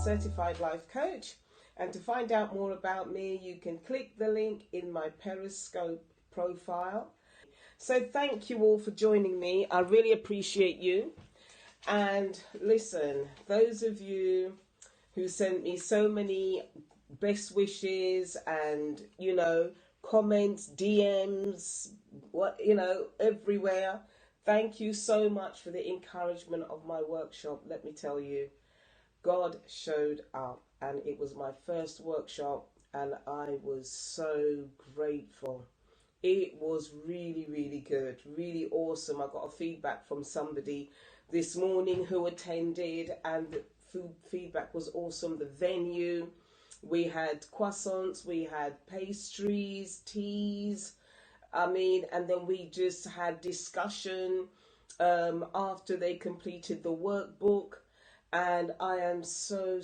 certified life coach, and to find out more about me, you can click the link in my Periscope profile. So thank you all for joining me. I really appreciate you. And listen, those of you who sent me so many best wishes and, comments, DMs, everywhere. Thank you so much for the encouragement of my workshop. Let me tell you, God showed up, and it was my first workshop, and I was so grateful. It was really, really good, really awesome. I got a feedback from somebody this morning who attended, and the feedback was awesome. The venue, we had croissants, we had pastries, teas, and then we just had discussion after they completed the workbook. And I am so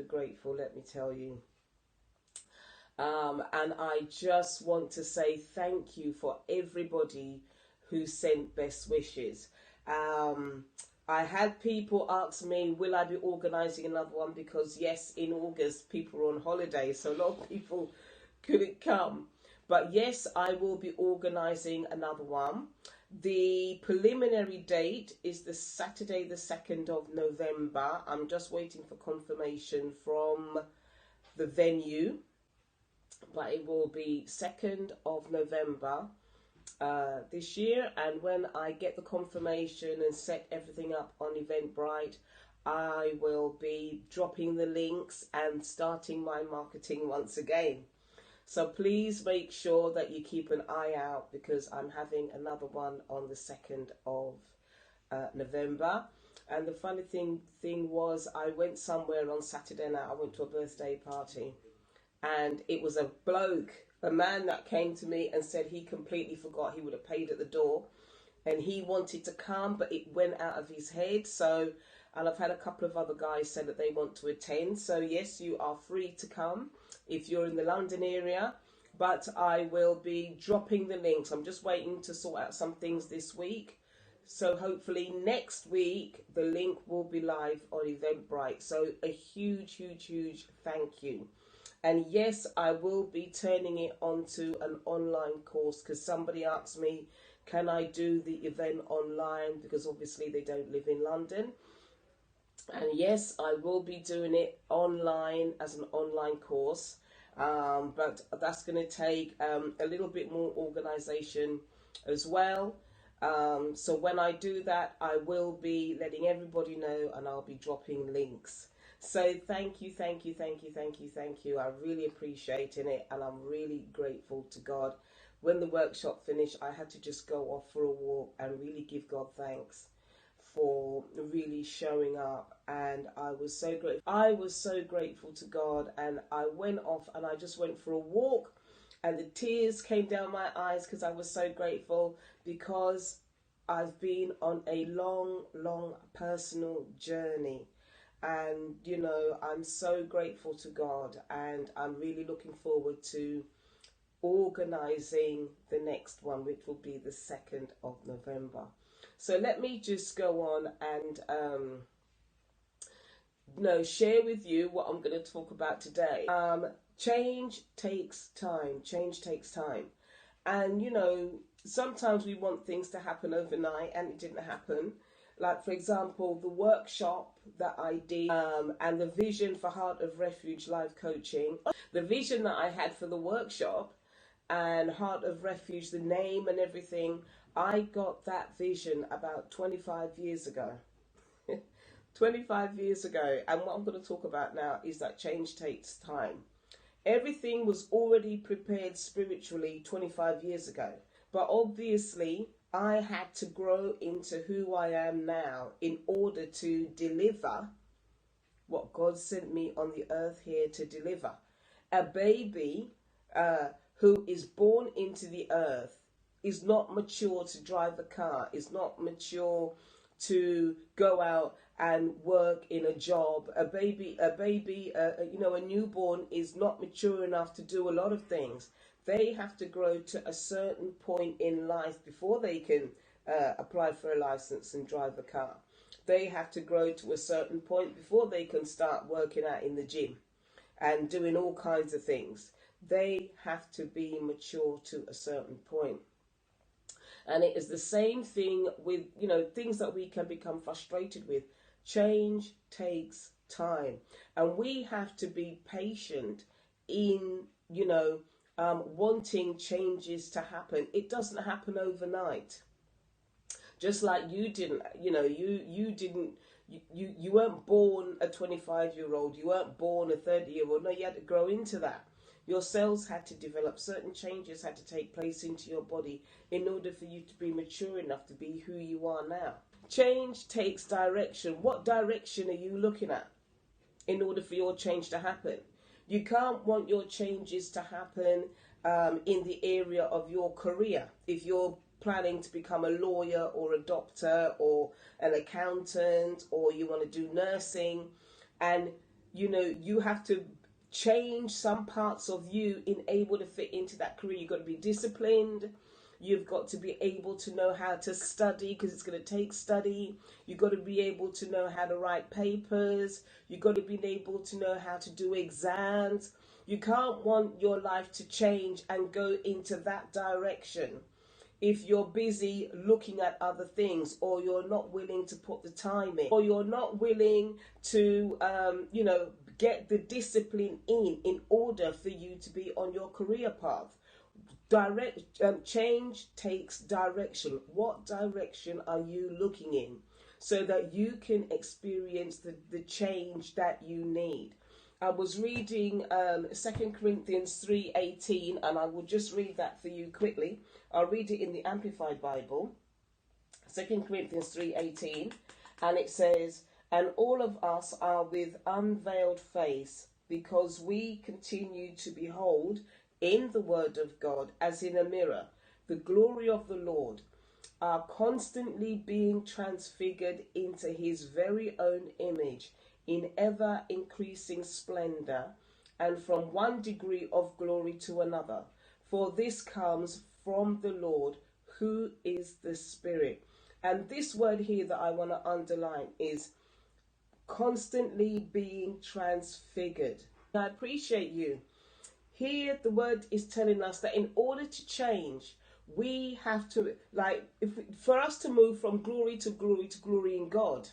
grateful, let me tell you. And I just want to say thank you for everybody who sent best wishes. I had people ask me, will I be organising another one? Because yes, in August, people are on holiday, so a lot of people couldn't come. But yes, I will be organising another one. The preliminary date is the Saturday, the 2nd of November. I'm just waiting for confirmation from the venue. But it will be 2nd of November this year. And when I get the confirmation and set everything up on Eventbrite, I will be dropping the links and starting my marketing once again. So please make sure that you keep an eye out, because I'm having another one on the 2nd of November. And the funny thing was, I went somewhere on Saturday night. I went to a birthday party, and it was a bloke, a man that came to me and said he completely forgot he would have paid at the door, and he wanted to come, but it went out of his head. So, and I've had a couple of other guys say that they want to attend. So yes, you are free to come if you're in the London area, but I will be dropping the links. I'm just waiting to sort out some things this week. So hopefully next week, the link will be live on Eventbrite. So a huge thank you. And yes, I will be turning it onto an online course, because somebody asked me, can I do the event online? Because obviously they don't live in London. And yes, I will be doing it online as an online course. But that's going to take a little bit more organisation as well. So when I do that, I will be letting everybody know, and I'll be dropping links. So thank you. I really appreciate it, and I'm really grateful to God. When the workshop finished, I had to just go off for a walk and really give God thanks for really showing up. And I was so grateful. I was so grateful to God, and I went off and I just went for a walk, and the tears came down my eyes because I was so grateful, because I've been on a long personal journey. And, I'm so grateful to God, and I'm really looking forward to organising the next one, which will be the 2nd of November. So let me just go on and share with you what I'm going to talk about today. Change takes time. And, sometimes we want things to happen overnight, and it didn't happen. Like, for example, the workshop that I did and the vision for Heart of Refuge Life Coaching. The vision that I had for the workshop and Heart of Refuge, the name and everything, I got that vision about 25 years ago. 25 years ago. And what I'm going to talk about now is that change takes time. Everything was already prepared spiritually 25 years ago. But obviously, I had to grow into who I am now in order to deliver what God sent me on the earth here to deliver. A baby who is born into the earth is not mature to drive a car, is not mature to go out and work in a job. A newborn is not mature enough to do a lot of things. They have to grow to a certain point in life before they can apply for a license and drive a car. they have to grow to a certain point before they can start working out in the gym and doing all kinds of things. They have to be mature to a certain point. And it is the same thing with, things that we can become frustrated with. Change takes time. And we have to be patient in, wanting changes to happen. It doesn't happen overnight. Just like you didn't, you weren't born a 25-year-old. You weren't born a 30-year-old. No, you had to grow into that. Your cells had to develop, certain changes had to take place into your body in order for you to be mature enough to be who you are now. Change takes direction. What direction are you looking at in order for your change to happen? You can't want your changes to happen in the area of your career. If you're planning to become a lawyer or a doctor or an accountant, or you want to do nursing, and you have to change some parts of you in able to fit into that career. You've got to be disciplined. You've got to be able to know how to study, because it's going to take study. You've got to be able to know how to write papers. You've got to be able to know how to do exams. You can't want your life to change and go into that direction if you're busy looking at other things, or you're not willing to put the time in, or you're not willing to, get the discipline in order for you to be on your career path. Change takes direction. What direction are you looking in so that you can experience the change that you need? I was reading 2 Corinthians 3:18, and I will just read that for you quickly. I'll read it in the Amplified Bible. 2 Corinthians 3:18, and it says, "And all of us are with unveiled face, because we continue to behold in the word of God as in a mirror the glory of the Lord, are constantly being transfigured into his very own image in ever increasing splendor, and from one degree of glory to another. For this comes from the Lord, who is the Spirit." And this word here that I want to underline is constantly being transfigured. I appreciate you. Here the word is telling us that in order to change, we have to, for us to move from glory to glory to glory in God,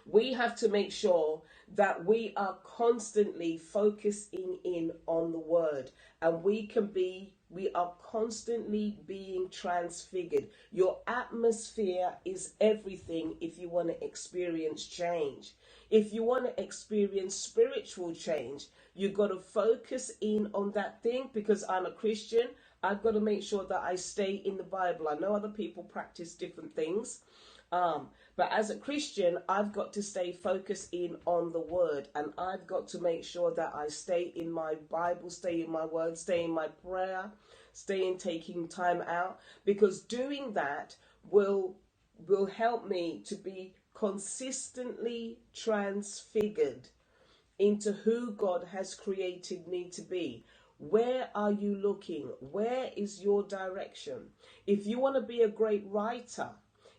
we have to make sure that we are constantly focusing in on the word, and we are constantly being transfigured. Your atmosphere is everything if you want to experience change. If you want to experience spiritual change, you've got to focus in on that thing. Because I'm a Christian, I've got to make sure that I stay in the Bible. I know other people practice different things. But as a Christian, I've got to stay focused in on the word, and I've got to make sure that I stay in my Bible, stay in my word, stay in my prayer, stay in taking time out, because doing that will help me to be consistently transfigured into who God has created me to be. Where are you looking? Where is your direction? If you want to be a great writer,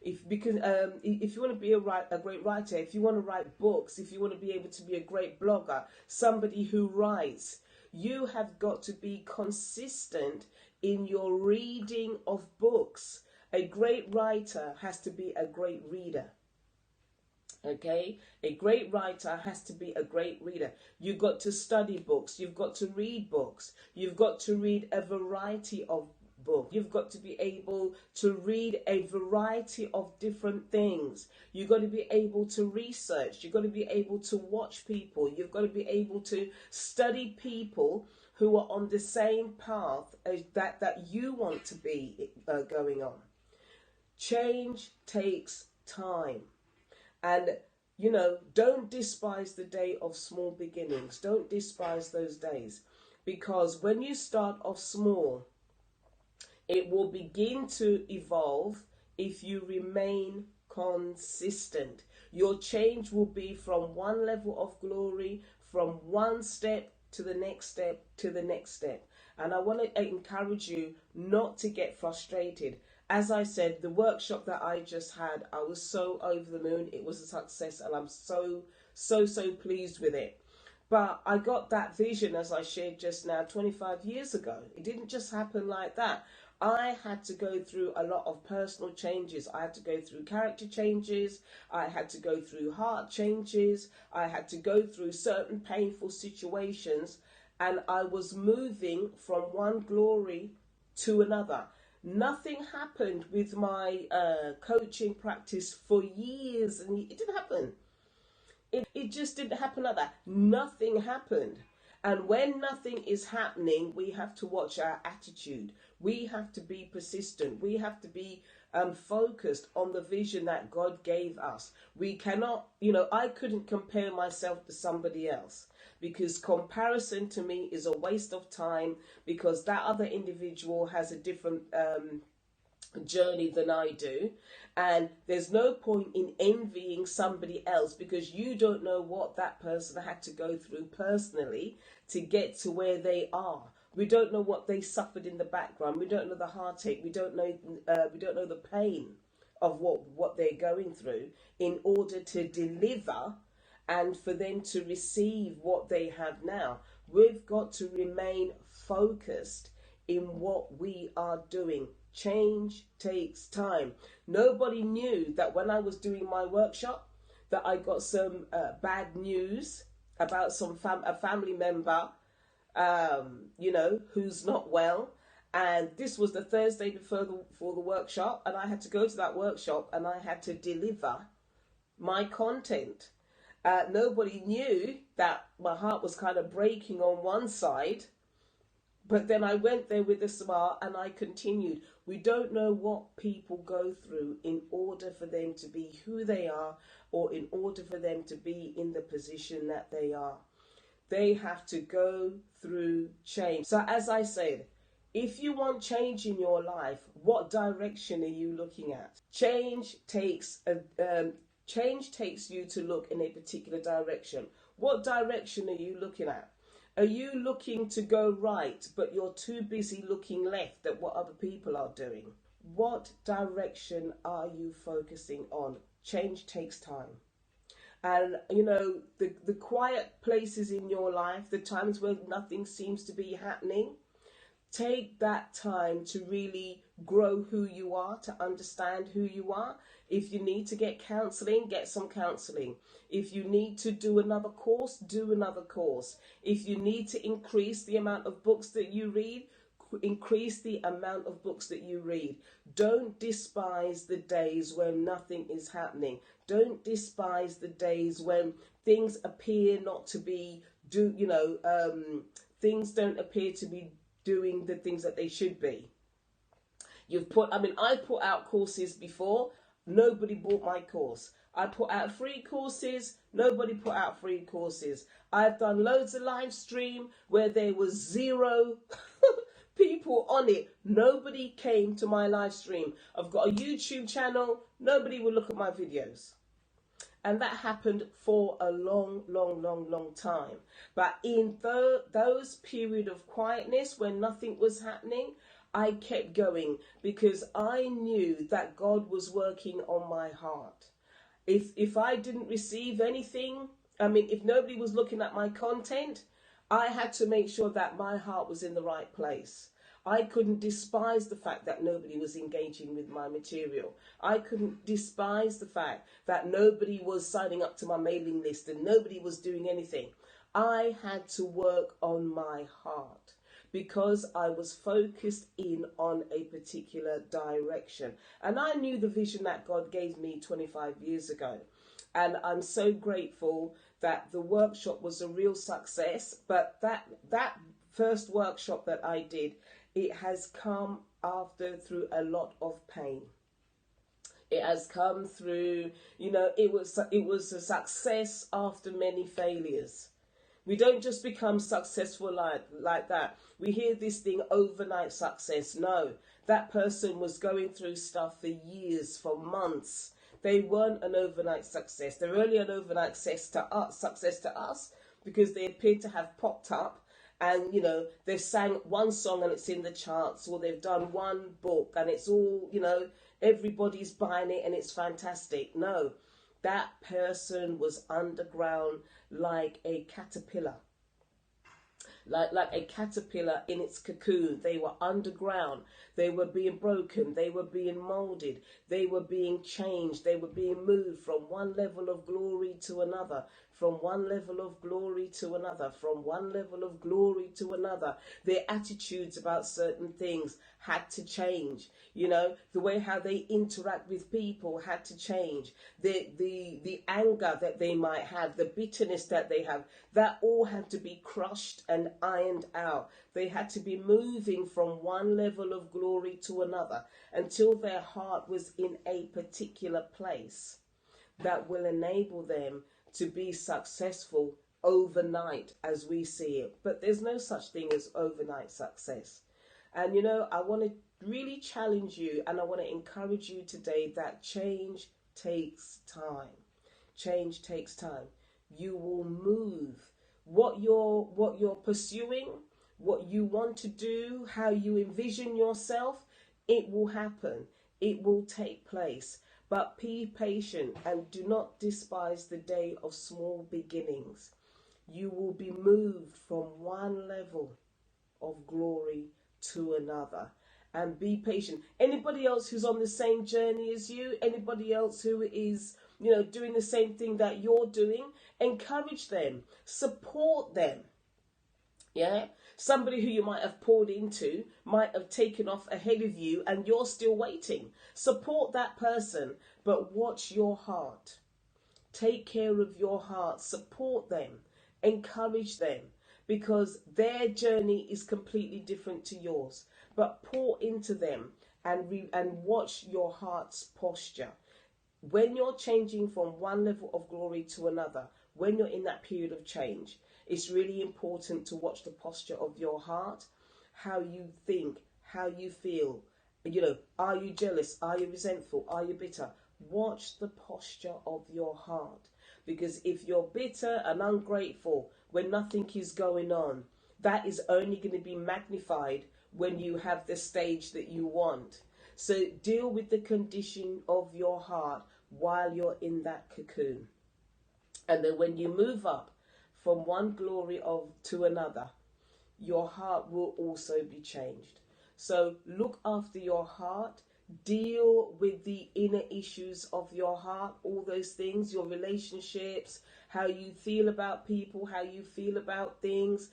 if you want to be a great writer, if you want to write books, if you want to be able to be a great blogger, somebody who writes, you have got to be consistent in your reading of books. A great writer has to be a great reader. Okay, a great writer has to be a great reader. You've got to study books. You've got to read books. You've got to read a variety of books. You've got to be able to read a variety of different things. You've got to be able to research. You've got to be able to watch people. You've got to be able to study people who are on the same path as that you want to be going on. Change takes time. And, don't despise the day of small beginnings. Don't despise those days. Because when you start off small, it will begin to evolve if you remain consistent. Your change will be from one level of glory, from one step to the next step to the next step. And I want to encourage you not to get frustrated. as I said, the workshop that I just had, I was so over the moon. It was a success, and I'm so pleased with it. But I got that vision, as I shared just now, 25 years ago. It didn't just happen like that. I had to go through a lot of personal changes. I had to go through character changes. I had to go through heart changes. I had to go through certain painful situations. And I was moving from one glory to another. Nothing happened with my coaching practice for years, and it didn't happen. It just didn't happen like that. Nothing happened. And when nothing is happening, we have to watch our attitude. We have to be persistent. We have to be focused on the vision that God gave us. We cannot, I couldn't compare myself to somebody else, because comparison to me is a waste of time, because that other individual has a different journey than I do, and there's no point in envying somebody else, because you don't know what that person had to go through personally to get to where they are. We don't know what they suffered in the background. We don't know the heartache. We don't know the pain of what they're going through in order to deliver and for them to receive what they have now. We've got to remain focused in what we are doing. Change takes time. Nobody knew that when I was doing my workshop that I got some bad news about a family member, who's not well. And this was the Thursday before the workshop, and I had to go to that workshop and I had to deliver my content. Nobody knew that my heart was kind of breaking on one side. But then I went there with a smile and I continued. We don't know what people go through in order for them to be who they are, or in order for them to be in the position that they are. They have to go through change. So as I said, if you want change in your life, what direction are you looking at? Change takes you to look in a particular direction. What direction are you looking at? Are you looking to go right, but you're too busy looking left at what other people are doing? What direction are you focusing on? Change takes time. And, the quiet places in your life, the times where nothing seems to be happening, take that time to really grow who you are, to understand who you are. If you need to get counseling, get some counseling. If you need to do another course, do another course. If you need to increase the amount of books that you read, increase the amount of books that you read. Don't despise the days when nothing is happening. Don't despise the days when things appear not to be things don't appear to be doing the things that they should be. I put out courses before. Nobody bought my course. I put out free courses. Nobody put out free courses. I've done loads of live stream where there was zero people on it. Nobody came to my live stream. I've got a YouTube channel. Nobody will look at my videos. And that happened for a long time. But in those period of quietness when nothing was happening, I kept going, because I knew that God was working on my heart. If I didn't receive anything, if nobody was looking at my content, I had to make sure that my heart was in the right place. I couldn't despise the fact that nobody was engaging with my material. I couldn't despise the fact that nobody was signing up to my mailing list and nobody was doing anything. I had to work on my heart, because I was focused in on a particular direction. And I knew the vision that God gave me 25 years ago. And I'm so grateful that the workshop was a real success. But that first workshop that I did, it has come through a lot of pain. It has come through, it was a success after many failures. We don't just become successful like that. We hear this thing, overnight success. No, that person was going through stuff for years, for months. They weren't an overnight success. They're only an overnight success to us because they appeared to have popped up and you know, they've sang one song and it's in the charts, or they've done one book and it's all, you know, everybody's buying it and it's fantastic. No, that person was underground like a caterpillar. Like a caterpillar in its cocoon. They were underground. They were being broken. They were being molded. They were being changed. They were being moved from one level of glory to another, from one level of glory to another, from one level of glory to another. Their attitudes about certain things had to change. You know, the way how they interact with people had to change. The anger that they might have, the bitterness that they have, that all had to be crushed and ironed out. They had to be moving from one level of glory to another until their heart was in a particular place that will enable them to be successful overnight as we see it. But there's no such thing as overnight success. And you know, I want to really challenge you, and I want to encourage you today that change takes time. Change takes time. You will move. What you're pursuing, what you want to do, how you envision yourself, it will happen. It will take place. But be patient and do not despise the day of small beginnings. You will be moved from one level of glory to another. And be patient. Anybody else who's on the same journey as you, anybody else who is, you know, doing the same thing that you're doing, encourage them, support them. Yeah, somebody who you might have poured into might have taken off ahead of you and you're still waiting. Support that person, but watch your heart. Take care of your heart. Support them, encourage them, because their journey is completely different to yours. But pour into them and watch your heart's posture. When you're changing from one level of glory to another, when you're in that period of change, it's really important to watch the posture of your heart, how you think, how you feel. You know, are you jealous? Are you resentful? Are you bitter? Watch the posture of your heart. Because if you're bitter and ungrateful when nothing is going on, that is only going to be magnified when you have the stage that you want. So deal with the condition of your heart while you're in that cocoon. And then when you move up from one glory to another, your heart will also be changed. So look after your heart. Deal with the inner issues of your heart, all those things, your relationships, how you feel about people, how you feel about things,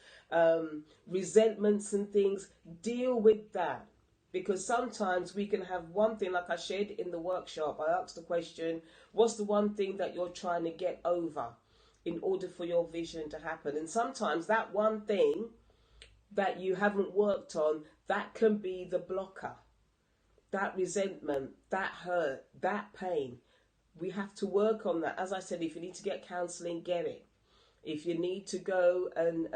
resentments and things. Deal with that. Because sometimes we can have one thing, like I shared in the workshop. I asked the question, what's the one thing that you're trying to get over in order for your vision to happen? And sometimes that one thing that you haven't worked on, that can be the blocker. That resentment, that hurt, that pain. We have to work on that. As I said, if you need to get counselling, get it. If you need to go and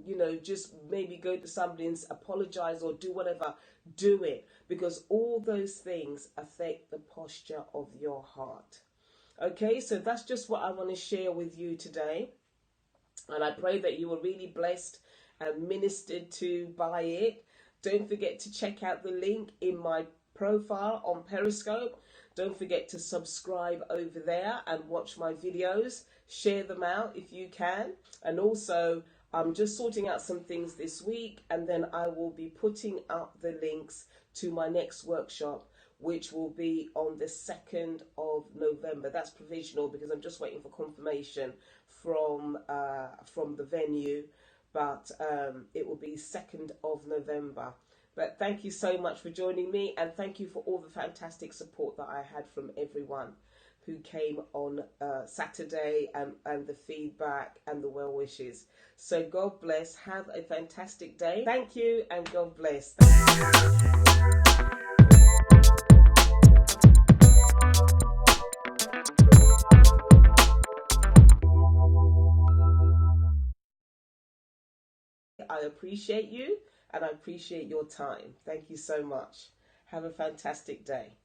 you know, just maybe go to somebody and apologise or do whatever, do it. Because all those things affect the posture of your heart. Okay, so that's just what I want to share with you today. And I pray that you were really blessed and ministered to by it. Don't forget to check out the link in my profile on Periscope. Don't forget to subscribe over there and watch my videos. Share them out if you can. And also, I'm just sorting out some things this week, and then I will be putting up the links to my next workshop, which will be on the 2nd of November. That's provisional because I'm just waiting for confirmation from the venue, but it will be 2nd of November. But thank you so much for joining me, and thank you for all the fantastic support that I had from everyone who came on Saturday, and the feedback and the well wishes. So God bless. Have a fantastic day. Thank you, and God bless. I appreciate you, and I appreciate your time. Thank you so much. Have a fantastic day.